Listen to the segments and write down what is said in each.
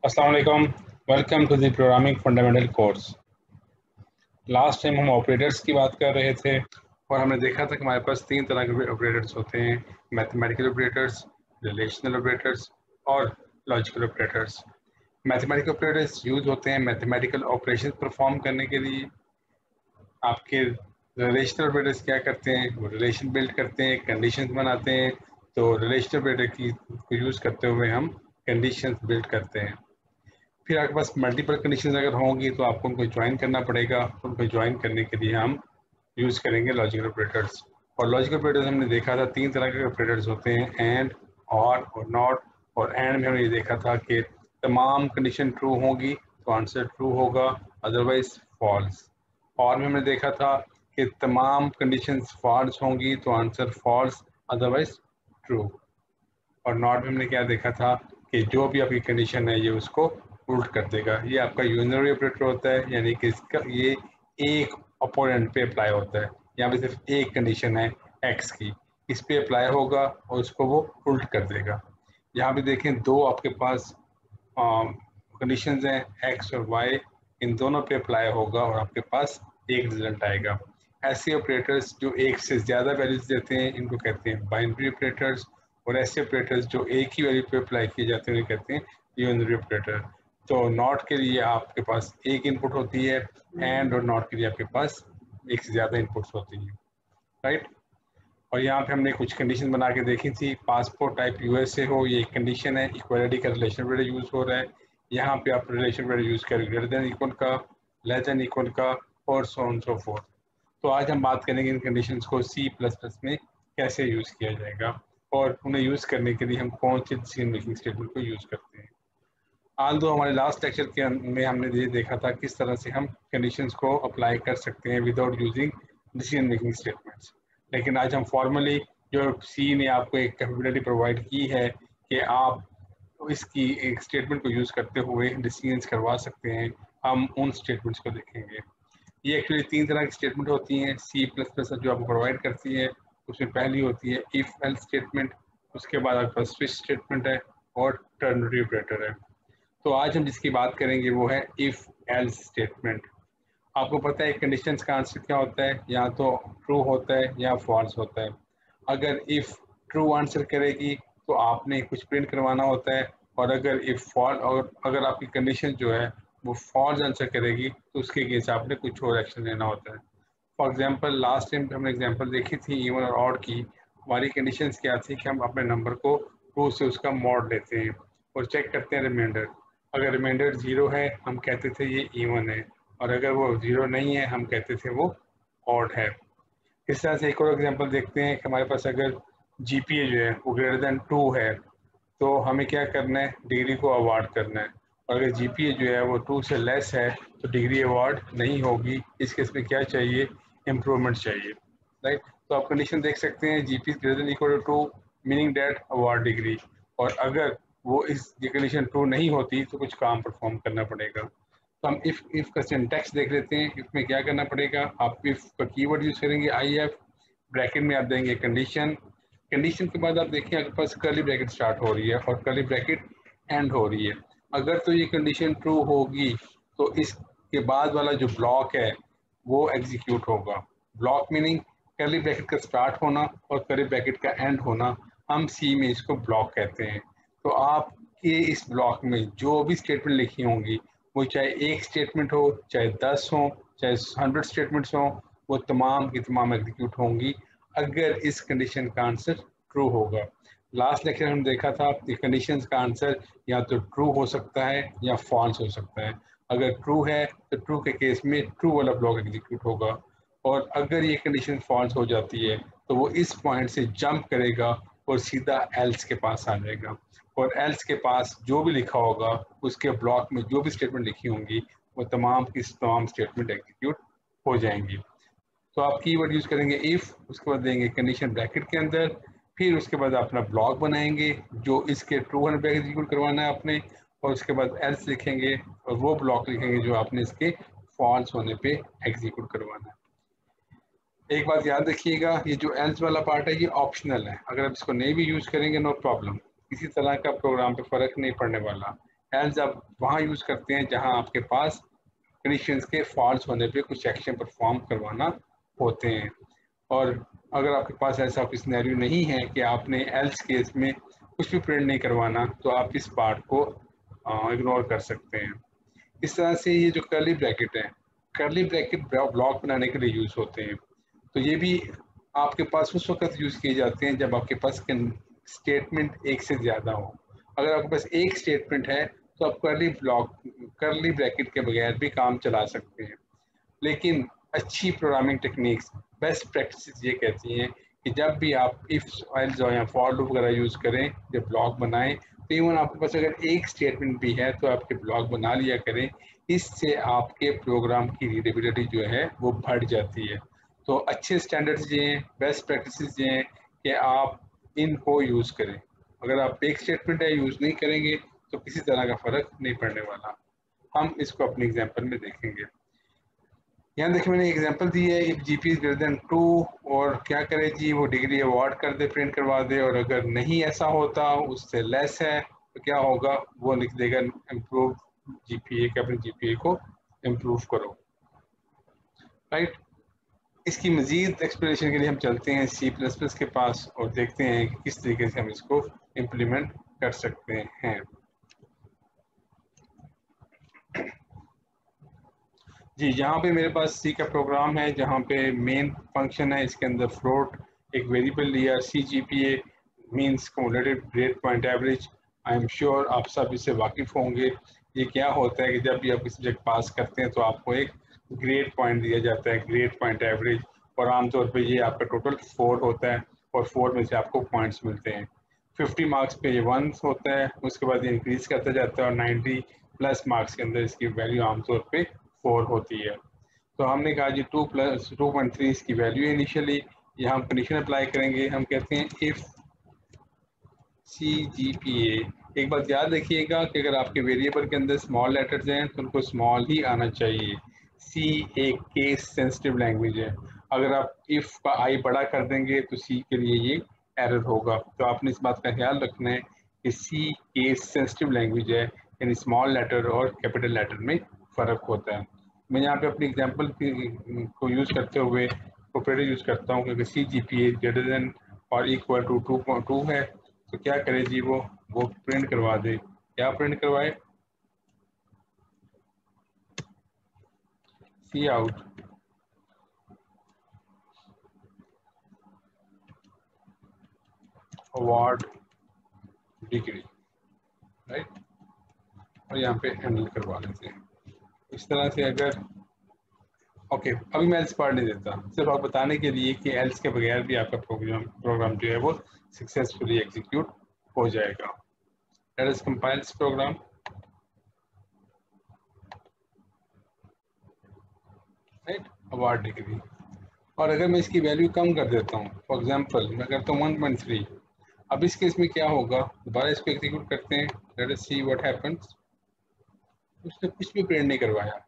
अस्सलाम वालेकुम, welcome to the programming fundamental course. Last time हम ऑपरेटर्स की बात कर रहे थे और हमने देखा था कि हमारे पास तीन तरह के ऑपरेटर्स होते हैं, मैथमेटिकल ऑपरेटर्स, रिलेशनल ऑपरेटर्स और logical operators. Mathematical operators use होते हैं मैथमेटिकल ऑपरेशन परफॉर्म करने के लिए। आपके रिलेशनल ऑपरेटर्स क्या करते हैं, वो रिलेशन बिल्ड करते हैं, कंडीशंस बनाते हैं। तो रिलेशनल ऑपरेटर की को यूज़ करते हुए हम कंडीशंस बिल्ड करते हैं। फिर आपके पास मल्टीपल कंडीशंस अगर होंगी तो आपको उनको ज्वाइन करना पड़ेगा। उनको ज्वाइन करने के लिए हम यूज़ करेंगे लॉजिकल ऑपरेटर्स। और लॉजिकल ऑपरेटर्स हमने देखा था तीन तरह के ऑपरेटर्स होते हैं, एंड, और नॉट। और एंड में हमने ये देखा था कि तमाम कंडीशन ट्रू होगी तो आंसर ट्रू होगा, अदरवाइज फॉल्स। और में हमने देखा था कि तमाम कंडीशंस फॉल्स होंगी तो आंसर फॉल्स, अदरवाइज ट्रू। और नॉट में हमने क्या देखा था कि जो भी आपकी कंडीशन है ये उसको उल्ट कर देगा। ये आपका यूनरी ऑपरेटर होता है, यानी कि इसका ये एक अपोनेंट पे अप्लाई होता है। यहाँ पे सिर्फ एक कंडीशन है एक्स की, इस पे अप्लाई होगा और उसको वो उल्ट कर देगा। यहाँ पे देखें दो आपके पास कंडीशंस हैं, एक्स और वाई, इन दोनों पे अप्लाई होगा और आपके पास एक रिजल्ट आएगा। ऐसे ऑपरेटर्स जो एक से ज़्यादा वैल्यूज देते हैं इनको कहते हैं बाइनरी ऑपरेटर्स, और ऐसे ऑपरेटर्स जो एक ही वैल्यू पे अप्लाई किए जाते हैं उन्हें कहते हैं यूनरी ऑपरेटर। तो नॉट के लिए आपके पास एक इनपुट होती है, एंड और नॉट के लिए आपके पास एक से ज़्यादा इनपुट्स होती हैं, राइट। और यहाँ पे हमने कुछ कंडीशन बना के देखी थी। पासपोर्ट टाइप यूएसए हो, ये एक कंडीशन है, इक्वालिटी का रिलेशन ऑपरेटर यूज़ हो रहा है। यहाँ पे आप रिलेशन ऑपरेटर यूज़ करें ग्रेटर देन इक्वल का, लेस देन इक्वल का, और सो ऑन सो फोर्थ। तो आज हम बात करेंगे इन कंडीशंस को C++ में कैसे यूज़ किया जाएगा और उन्हें यूज़ करने के लिए हम कौन से डिसीजन मेकिंग स्टेटमेंट को यूज़ करते हैं। आल दो हमारे लास्ट लेक्चर के में हमने ये देखा था किस तरह से हम कंडीशंस को अप्लाई कर सकते हैं without using decision making statements. लेकिन आज हम फॉर्मली जो सी ने आपको एक कैपेबिलिटी प्रोवाइड की है कि आप इसकी एक स्टेटमेंट को यूज़ करते हुए डिसीजंस करवा सकते हैं, हम उन स्टेटमेंट्स को देखेंगे। ये एक्चुअली तीन तरह की स्टेटमेंट होती हैं C++ जो आपको प्रोवाइड करती है। उसमें पहली होती है इफ़ एल्स स्टेटमेंट, उसके बाद आपके पास स्विच स्टेटमेंट है और टर्नरी ऑपरेटर है। तो आज हम जिसकी बात करेंगे वो है इफ़ एल्स स्टेटमेंट। आपको पता है कंडीशंस का आंसर क्या होता है, या तो ट्रू होता है या फॉल्स होता है। अगर इफ़ ट्रू आंसर करेगी तो आपने कुछ प्रिंट करवाना होता है, और अगर इफ़ फॉल्स, और अगर आपकी कंडीशन जो है वो फॉल्स आंसर करेगी तो उसके केस आपने कुछ और एक्शन लेना होता है। फॉर एग्जांपल लास्ट टाइम हमने एग्जांपल देखी थी इवन और ऑड की। हमारी कंडीशंस क्या थी कि हम अपने नंबर को ट्रू से उसका मॉड लेते हैं और चेक करते हैं रिमाइंडर। अगर रिमाइंडर 0 है हम कहते थे ये इवन है, और अगर वो 0 नहीं है हम कहते थे वो ऑड है। इस तरह से एक और एग्जांपल देखते हैं कि हमारे पास अगर जीपीए जो है वो ग्रेटर देन 2 है तो हमें क्या करना है, डिग्री को अवार्ड करना है। और अगर जीपीए जो है वो 2 से लेस है तो डिग्री अवार्ड नहीं होगी। इस केस में क्या चाहिए, इम्प्रूवमेंट चाहिए, राइट। तो आप कंडीशन देख सकते हैं GP greater than equal to 2 meaning that award degree. और अगर वो इस कंडीशन ट्रू नहीं होती तो कुछ काम परफॉर्म करना पड़ेगा। तो हम इफ का सिंटैक्स देख लेते हैं। इफ में क्या करना पड़ेगा, आप इफ का कीवर्ड यूज करेंगे आई एफ, ब्रैकेट में आप देंगे कंडीशन। कंडीशन के बाद आप देखिए आपके पास कर्ली ब्रैकेट स्टार्ट हो रही है और कर्ली ब्रैकेट एंड हो रही है। अगर तो ये कंडीशन ट्रू होगी तो इसके बाद वाला जो ब्लॉक है वो एग्जीक्यूट होगा। ब्लॉक मीनिंग कर्ली ब्रैकेट का स्टार्ट होना और कर्ली ब्रैकेट का एंड होना, हम सी में इसको ब्लॉक कहते हैं। तो आपके इस ब्लॉक में जो भी स्टेटमेंट लिखी होंगी, वो चाहे एक स्टेटमेंट हो, चाहे 10 हो, चाहे 100 स्टेटमेंट्स हो, वो तमाम की तमाम एग्जीक्यूट होंगी अगर इस कंडीशन का आंसर ट्रू होगा। लास्ट लेक्चर हम देखा था कि कंडीशंस का आंसर या तो ट्रू हो सकता है या फॉल्स हो सकता है। अगर ट्रू है तो ट्रू के केस में ट्रू वाला ब्लॉक एग्जीक्यूट होगा, और अगर ये कंडीशन फॉल्स हो जाती है तो वो इस पॉइंट से जंप करेगा और सीधा एल्स के पास आ जाएगा। और एल्स के पास जो भी लिखा होगा, उसके ब्लॉक में जो भी स्टेटमेंट लिखी होंगी, वो तमाम की तमाम स्टेटमेंट एग्जीक्यूट हो जाएंगी। तो आप कीवर्ड यूज करेंगे इफ, उसके बाद देंगे कंडीशन ब्रैकेट के अंदर, फिर उसके बाद अपना ब्लॉक बनाएंगे जो इसके ट्रू होने पे एग्जीक्यूट करवाना है आपने, और उसके बाद एल्स लिखेंगे और वो ब्लॉक लिखेंगे जो आपने इसके फॉल्स होने पे एग्जीक्यूट करवाना है। एक बात याद रखिएगा, ये जो एल्स वाला पार्ट है ये ऑप्शनल है। अगर आप इसको नहीं भी यूज करेंगे नो प्रॉब्लम, किसी तरह का प्रोग्राम पे फर्क नहीं पड़ने वाला। एल्स आप वहाँ यूज़ करते हैं जहाँ आपके पास कंडीशंस के फॉल्स होने पे कुछ एक्शन परफॉर्म करवाना होते हैं। और अगर आपके पास ऐसा कोई सिनेरियो नहीं है कि आपने एल्स केस में कुछ भी प्रिंट नहीं करवाना, तो आप इस पार्ट को इग्नोर कर सकते हैं। इस तरह से ये जो कर्ली ब्रैकेट है, कर्ली ब्रैकेट ब्लॉक बनाने के लिए यूज़ होते हैं। तो ये भी आपके पास उस वक्त यूज़ किए जाते हैं जब आपके पास स्टेटमेंट एक से ज़्यादा हो। अगर आपके पास एक स्टेटमेंट है तो आप कर्ली ब्रैकेट के बगैर भी काम चला सकते हैं। लेकिन अच्छी प्रोग्रामिंग टेक्निक्स, बेस्ट प्रैक्टिसेस ये कहती हैं कि जब भी आप इफ एल्स या फॉर लूप वगैरह यूज़ करें, जब ब्लॉक बनाएं, तो इवन आपके पास अगर एक स्टेटमेंट भी है तो आपके ब्लॉक बना लिया करें। इससे आपके प्रोग्राम की रीडेबिलिटी जो है वो बढ़ जाती है। तो अच्छे स्टैंडर्ड्स ये हैं, बेस्ट प्रैक्टिसेस ये हैं कि आप इनको यूज़ करें। अगर आप एक स्टेटमेंट है यूज़ नहीं करेंगे तो किसी तरह का फ़र्क नहीं पड़ने वाला। हम इसको अपनी एग्जांपल में देखेंगे। यहाँ देखिए मैंने एग्जांपल दी है, if GP is greater than 2, और क्या करे जी, वो डिग्री अवार्ड कर दे, प्रिंट करवा दे। और अगर नहीं ऐसा होता, उससे लेस है, तो क्या होगा, वो लिख देगा इम्प्रूव जीपीए के, अपने जीपीए को इम्प्रूव करो। राइट। इसकी मजीद एक्सप्लेनेशन के लिए हम चलते हैं C++ के पास और देखते हैं कि किस तरीके से हम इसको इम्प्लीमेंट कर सकते हैं। जी, यहाँ पे मेरे पास सी का प्रोग्राम है जहाँ पे मेन फंक्शन है, इसके अंदर फ्लोट एक वेरिएबल लिया, CGPA means cumulative grade point average. I am sure आप सब इससे वाकिफ़ होंगे। ये क्या होता है कि जब भी आप किसी सब्जेक्ट पास करते हैं तो आपको एक ग्रेड पॉइंट दिया जाता है, ग्रेड पॉइंट एवरेज, और आमतौर पर ये आपका टोटल 4 होता है और 4 में से आपको पॉइंट्स मिलते हैं। 50 मार्क्स पे ये 1 होता है, उसके बाद ये इंक्रीज करता जाता है और 90 प्लस मार्क्स के अंदर इसकी वैल्यू आमतौर पे 4 होती है। तो हमने कहा जी 2+2.3 इसकी वैल्यू है इनिशियली। यहाँ हम कंडीशन अप्लाई करेंगे, हम कहते हैं इफ़ CGPA। एक बात याद रखिएगा कि अगर आपके वेरिएबल के अंदर स्मॉल लेटर्स हैं तो उनको स्मॉल ही आना चाहिए। C एक केस सेंसिटिव लैंग्वेज है, अगर आप इफ़ का I बड़ा कर देंगे तो C के लिए ये एरर होगा। तो आपने इस बात का ख्याल रखना है कि C केस सेंसिटिव लैंग्वेज है, यानी स्मॉल लेटर और कैपिटल लेटर में फ़र्क होता है। मैं यहाँ पे अपनी एग्जांपल को यूज़ करते हुए ऑपरेटर यूज़ करता हूँ, क्योंकि CGPA ग्रेटर देन और इक्वल टू 2.2 है। तो क्या करे जी, वो प्रिंट करवा दे। क्या प्रिंट करवाए, सी आउट अवार्ड डिग्री, राइट, और यहाँ पे हैंडल करवा लेते हैं इस तरह से। अगर ओके, अभी मैं एल्स पार्ट नहीं देता, सिर्फ आप बताने के लिए कि एल्स के बगैर भी आपका प्रोग्राम जो है वो सक्सेसफुली एग्जीक्यूट हो जाएगा। Let us compile this program. Right, award degree. और अगर मैं इसकी वैल्यू कम कर देता हूँ, फॉर एग्जांपल मैं करता हूँ 1.3, अब इस केस में क्या होगा, दोबारा इसको एग्जीक्यूट करते हैं, let us see what happens. उसने कुछ भी प्रिंट नहीं करवाया।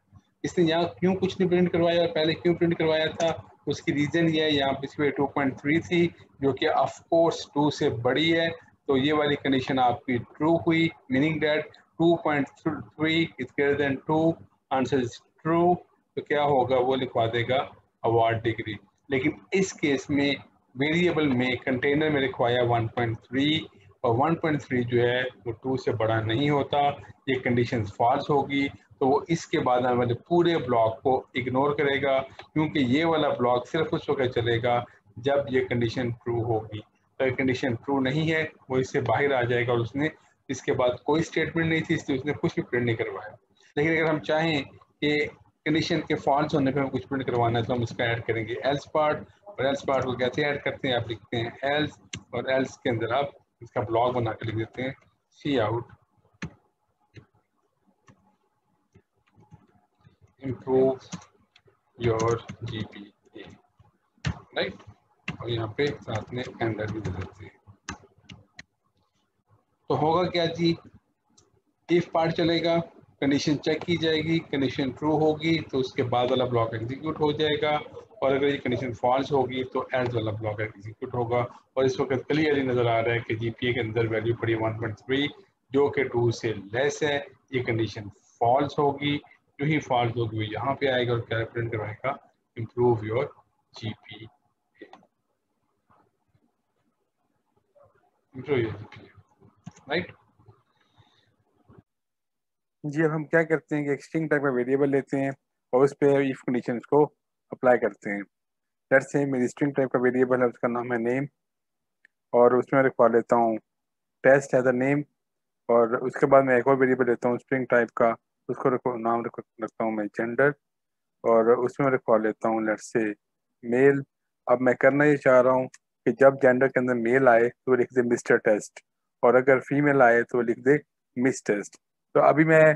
इसने यहाँ क्यों कुछ नहीं प्रिंट करवाया और पहले क्यों प्रिंट करवाया था, उसकी रीज़न ये है, यहाँ पे इसमें 2.3 थी जो कि ऑफ कोर्स 2 से बड़ी है, तो ये वाली कंडीशन आपकी ट्रू हुई, meaning that 2.3 is greater than 2, answer is true. तो क्या होगा, वो लिखवा देगा अवार्ड डिग्री। लेकिन इस केस में वेरिएबल में कंटेनर में लिखवाया 1.3, और 1.3 जो है वो 2 से बड़ा नहीं होता। ये कंडीशन फॉल्स होगी तो वो इसके बाद आने वाले पूरे ब्लॉक को इग्नोर करेगा, क्योंकि ये वाला ब्लॉक सिर्फ उस वक्त चलेगा जब ये कंडीशन ट्रू होगी। तो ये कंडीशन ट्रू नहीं है, वो इससे बाहर आ जाएगा, और उसने इसके बाद कोई स्टेटमेंट नहीं थी, इसलिए उसने कुछ भी प्रिंट नहीं करवाया। लेकिन अगर हम चाहें कि कंडीशन के फॉल्स होने पर हम कुछ प्रिंट करवाना है तो हम इसका ऐड करेंगे एल्स पार्ट। और एल्स पार्ट को कैसे ऐड करते हैं, आप लिखते हैं एल्स, और एल्स के अंदर आप इसका ब्लॉक बना के लिख देते हैं see out improve your GPA, right, और यहाँ पे साथ में एंडर भी दे देते हैं। तो होगा क्या जी, इफ पार्ट चलेगा, कंडीशन चेक की जाएगी, कंडीशन ट्रू होगी तो उसके बाद वाला ब्लॉक एग्जीक्यूट हो जाएगा, और अगर ये कंडीशन फॉल्स होगी तो एल्स वाला ब्लॉक एग्जीक्यूट होगा। और इस वक्त क्लियरली नजर आ रहा है कि जीपीए के अंदर वैल्यू पड़ी 1.3, जो कि ट्रू से लेस है, ये कंडीशन फॉल्स होगी। जो ही फॉल्स होगी वो यहाँ पे आएगा और क्या प्रिंट करवाएगा, इम्प्रूव योर जीपी, राइट। जी, अब हम क्या करते हैं कि एक स्ट्रिंग टाइप का वेरिएबल लेते हैं और उस पर इफ कंडीशन को अप्लाई करते हैं। लेट्स से मेरी स्ट्रिंग टाइप का वेरिएबल है, उसका नाम है नेम, और उसमें रखवा लेता हूँ टेस्ट एज अ नेम। और उसके बाद मैं एक और वेरिएबल लेता हूँ स्ट्रिंग टाइप का, उसको रखता हूँ मैं जेंडर, और उसमें रखवा लेता हूँ लेट्स से मेल। अब मैं करना ये चाह रहा हूँ कि जब जेंडर के अंदर मेल आए तो वो लिख दे मिस्टर टेस्ट, और अगर फीमेल आए तो वो लिख दे मिस टेस्ट। तो अभी मैं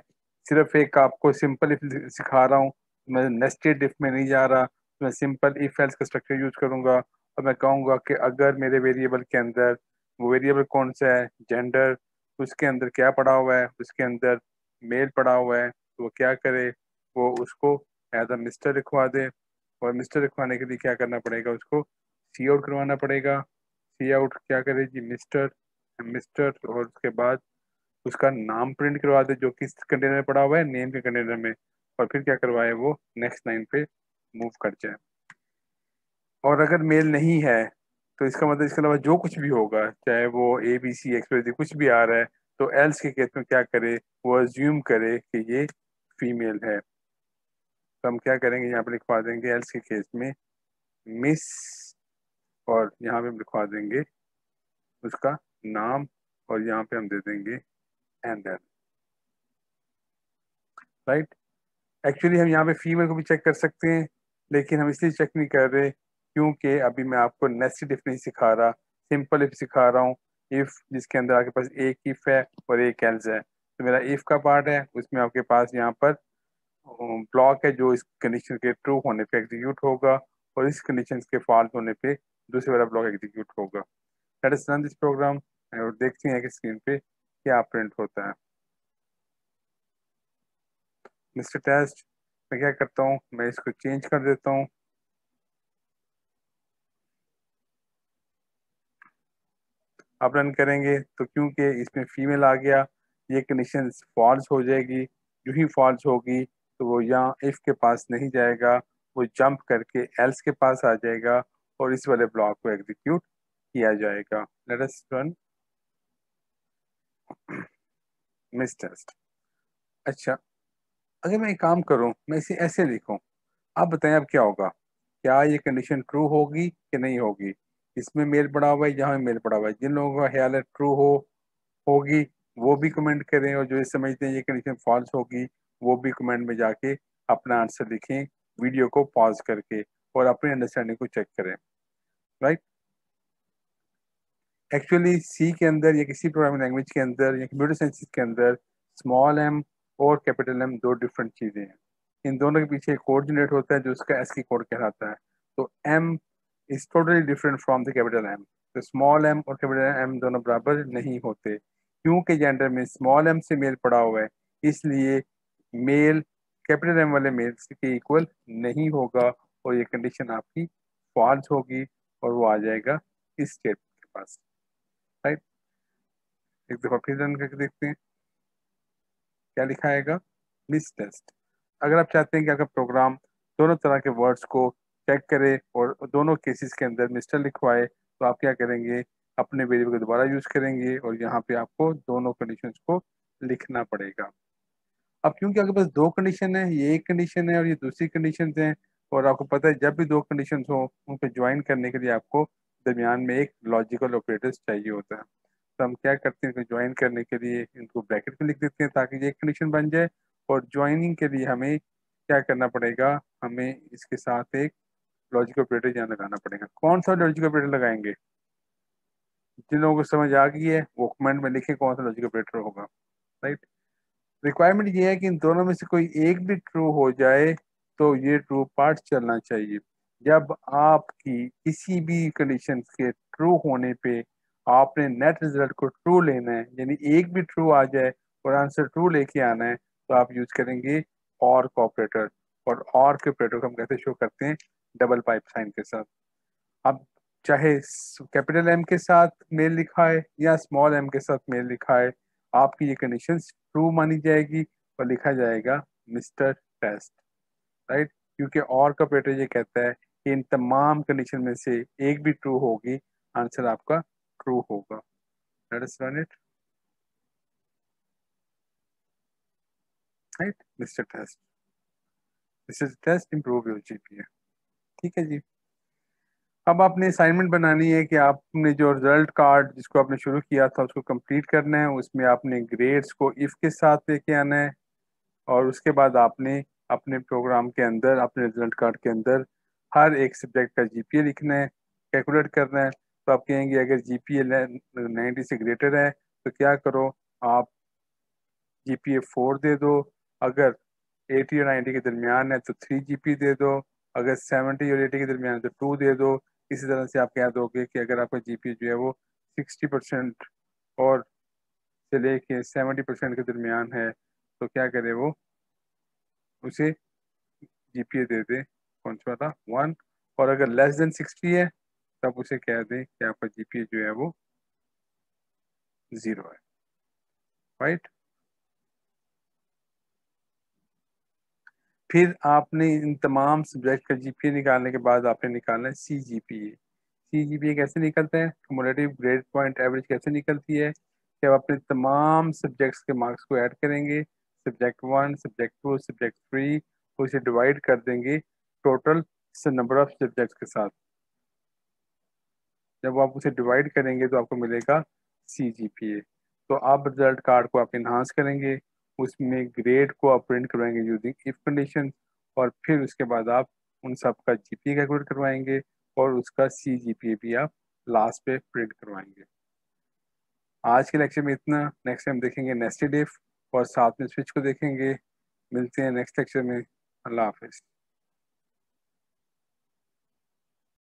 सिर्फ एक आपको सिंपल इफ सिखा रहा हूँ, मैं नेस्टेड इफ में नहीं जा रहा। मैं सिंपल इफ एल्स का स्ट्रक्चर यूज करूंगा और मैं कहूंगा कि अगर मेरे वेरिएबल के अंदर, वो वेरिएबल कौन सा है, जेंडर, उसके अंदर क्या पड़ा हुआ है, उसके अंदर मेल पड़ा हुआ है, तो वो क्या करे, वो उसको एज अ मिस्टर लिखवा दे। और मिस्टर लिखवाने के लिए क्या करना पड़ेगा, उसको सी आउट करवाना पड़ेगा। सी आउट क्या करे जी, मिस्टर, मिस्टर, और उसके बाद उसका नाम प्रिंट करवा दे जो कि कंटेनर में पड़ा हुआ है, नेम के कंटेनर में। और फिर क्या करवाए, वो नेक्स्ट लाइन पे मूव कर जाए। और अगर मेल नहीं है तो इसका मतलब इसके अलावा जो कुछ भी होगा, चाहे वो A B C X Y Z कुछ भी आ रहा है, तो एल्स के केस में क्या करे, वो अज्यूम करे कि ये फीमेल है। तो हम क्या करेंगे, यहाँ पे लिखवा देंगे एल्स के केस में मिस, और यहाँ पे हम लिखवा देंगे उसका नाम, और यहाँ पे हम दे देंगे एंडर, राइट। एक्चुअली हम यहाँ पे फीमेल को भी चेक कर सकते हैं, लेकिन हम इसलिए चेक नहीं कर रहे क्योंकि अभी मैं आपको नेस्टेड इफ नहीं सिखा रहा, सिंपल इफ सिखा रहा हूँ। इफ जिसके अंदर आपके पास एक इफ है और एक एल्स है, तो मेरा इफ का पार्ट है, उसमें आपके पास यहाँ पर ब्लॉक है जो इस कंडीशन के ट्रू होने पे एग्जीक्यूट होगा, और इस कंडीशन के फॉल्स होने पे दूसरे वाला ब्लॉक एग्जीक्यूट होगा। Let us run this program और देखते हैं कि स्क्रीन पे क्या प्रिंट होता है। मिस्टर टेस्ट, मैं क्या करता हूँ, मैं इसको चेंज कर देता हूँ। आप रन करेंगे तो क्योंकि इसमें फीमेल आ गया, ये कंडीशन फॉल्स हो जाएगी। जो ही फॉल्स होगी तो वो यहाँ इफ के पास नहीं जाएगा, वो जंप करके एल्स के पास आ जाएगा और इस वाले ब्लॉक को एग्जीक्यूट किया जाएगा। Let us run miss test. अच्छा, अगर मैं एक काम करूं, मैं इसे ऐसे लिखूं, आप बताएं अब क्या होगा, क्या ये कंडीशन ट्रू होगी कि नहीं होगी। इसमें मेल पड़ा हुआ है, यहाँ मेल पड़ा हुआ है, जिन लोगों का ख्याल है ट्रू होगी वो भी कमेंट करें, और जो ये समझते हैं ये कंडीशन फॉल्स होगी वो भी कमेंट में जाके अपना आंसर लिखें, वीडियो को पॉज करके, और अपनी अंडरस्टैंडिंग को चेक करें, राइट। एक्चुअली सी के अंदर या किसी प्रोग्रामिंग लैंग्वेज के अंदर या कंप्यूटर साइंस के अंदर स्मॉल एम और कैपिटल एम दो डिफरेंट चीज़ें हैं। इन दोनों के पीछे एक कोड जनरेट होता है जो उसका एस्की कोड कहलाता है। तो M is totally different from the capital M. तो स्मॉल एम और कैपिटल एम दोनों बराबर नहीं होते, क्योंकि जेंडर में स्मॉल एम से मेल पड़ा हुआ है, इसलिए मेल कैपिटल एम वाले मेल के इक्वल नहीं होगा, और ये कंडीशन आपकी फॉल्स होगी और वो आ जाएगा इस स्टेट के पास, राइट। एक दफा फिर रन करके देखते हैं क्या लिखा आएगा, मिस टेस्ट। अगर आप चाहते हैं कि आपका प्रोग्राम दोनों तरह के वर्ड्स को चेक करे और दोनों केसेस के अंदर मिस्टर लिखवाए, तो आप क्या करेंगे, अपने वेरिएबल को दोबारा यूज करेंगे और यहाँ पे आपको दोनों कंडीशंस को लिखना पड़ेगा। अब क्योंकि आपके पास दो कंडीशन है, ये एक कंडीशन है और ये दूसरी कंडीशन है, और आपको पता है जब भी दो कंडीशन हो उनको ज्वाइन करने के लिए आपको दरमियान में एक लॉजिकल ऑपरेटर्स चाहिए होता है। तो हम क्या करते हैं, इनको ज्वाइन करने के लिए इनको ब्रैकेट में लिख देते हैं ताकि ये एक कंडीशन बन जाए। और ज्वाइनिंग के लिए हमें क्या करना पड़ेगा, हमें इसके साथ एक लॉजिकल ऑपरेटर यहाँ लगाना पड़ेगा। कौन सा लॉजिकल ऑपरेटर लगाएंगे, जिन लोगों को समझ आ गई है वो कमेंट में लिखें कौन सा लॉजिकल ऑपरेटर होगा, राइट। रिक्वायरमेंट ये है कि इन दोनों में से कोई एक भी ट्रू हो जाए तो ये ट्रू पार्ट चलना चाहिए। जब आपकी किसी भी कंडीशन के ट्रू होने पे आपने नेट रिजल्ट को ट्रू लेना है, यानी एक भी ट्रू आ जाए और आंसर ट्रू लेके आना है, तो आप यूज करेंगे और ऑपरेटर। और के ऑपरेटर को हम कैसे शो करते हैं, डबल पाइप साइन के साथ। अब चाहे कैपिटल एम के साथ मेल लिखा है या स्मॉल एम के साथ मेल लिखा है, आपकी ये कंडीशन ट्रू मानी जाएगी और लिखा जाएगा मिस्टर टेस्ट, राइट। क्योंकि और का ऑपरेटर ये कहता है कि इन तमाम कंडीशन में से एक भी ट्रू होगी, आंसर आपका ट्रू होगा। Let us run it, right, mister test, this is test improve your GPA. ठीक है जी। अब आपने असाइनमेंट बनानी है कि आपने जो रिजल्ट कार्ड जिसको आपने शुरू किया था उसको कंप्लीट करना है। उसमें आपने ग्रेड्स को इफ के साथ लेके आना है और उसके बाद आपने अपने प्रोग्राम के अंदर अपने रिजल्ट कार्ड के अंदर हर एक सब्जेक्ट का जीपीए लिखना है, कैलकुलेट करना है। तो आप कहेंगे अगर जीपीए 90 से ग्रेटर है तो क्या करो, आप जीपीए 4 दे दो। अगर 80 और 90 के दरमियान है तो 3 जीपी दे दो। अगर 70 और 80 के दरमियान है तो 2 दे दो। इसी तरह से आप कह दोगे कि अगर आपका जीपी जो है वो 60% और से लेके 70% के दरमियान है तो क्या करे वो, उसे जीपीए दे दे कौन सा वाला 1। और अगर लेस देन 60 है तब उसे कह दे कि आपका जीपीए जो है वो 0 है, राइट। फिर आपने इन तमाम सब्जेक्ट का जीपीए निकालने के बाद आपने निकालना है सीजीपीए। सीजीपीए कैसे निकलता है, क्युमुलेटिव ग्रेड पॉइंट एवरेज कैसे निकलती है कि आप अपने तमाम सब्जेक्ट्स के मार्क्स को ऐड करेंगे, सब्जेक्ट 1, सब्जेक्ट 2, सब्जेक्ट 3, उसे डिवाइड कर देंगे टोटल नंबर ऑफ सब्जेक्ट्स के साथ। जब आप उसे डिवाइड करेंगे तो आपको मिलेगा सीजीपीए। तो आप रिजल्ट कार्ड को आप इन्हांस करेंगे, उसमें ग्रेड को आप प्रिंट करवाएंगे यूजिंग इफ कंडीशन, और फिर उसके बाद आप उन सब का जीपीए कैलकुलेट करवाएंगे और उसका सीजीपीए भी आप लास्ट पे प्रिंट करवाएंगे। आज के लेक्चर में इतना। नेक्स्ट टाइम देखेंगे नेस्टेड इफ और साथ में स्विच को देखेंगे। मिलते हैं नेक्स्ट लेक्चर में। अल्लाह हाफिज़।